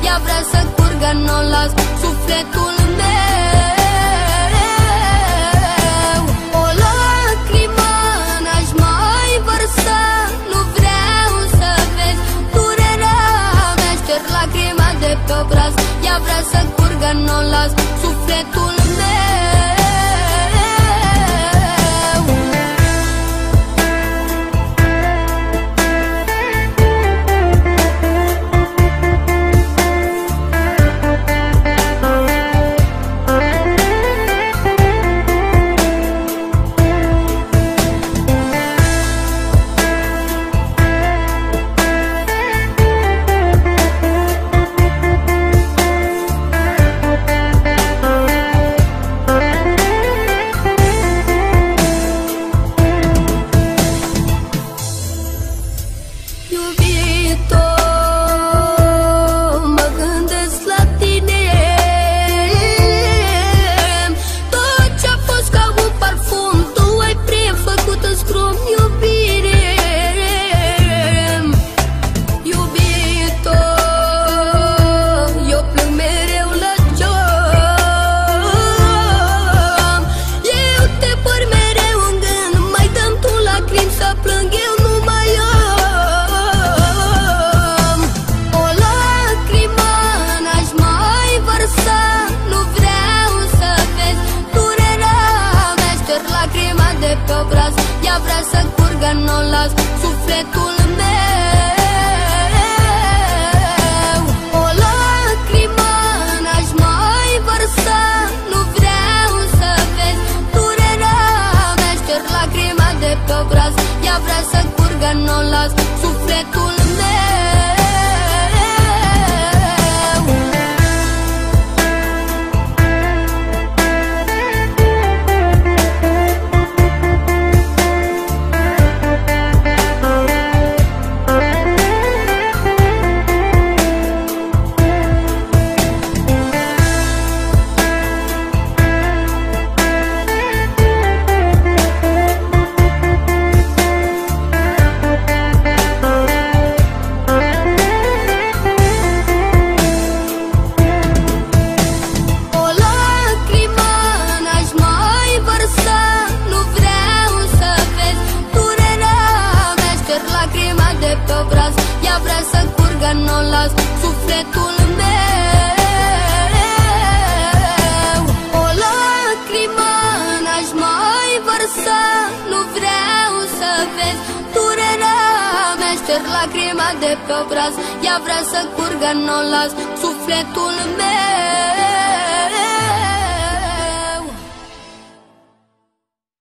ea vrea să curgă, n-o las sufletul meu. O lacrimă n-aș mai vărsa, nu vreau să vezi durerea mea. Șterg lacrima de pe obraz, ea vrea să curgă, n-o las sufletul meu. Ea vrea să curgă, n-o las sufletul meu. O lacrimă n-aș mai vărsa, nu vreau să vezi durerea mea. Șterg lacrima de pe obraz, ea vrea să curgă, n-o las sufletul meu. Ea vrea să curgă, n-o las sufletul meu. O lacrimă n-aș mai vărsa, nu vreau să vezi durerea mea. Șterg lacrima de pe obraz, ea vrea să curgă, n-o las sufletul meu.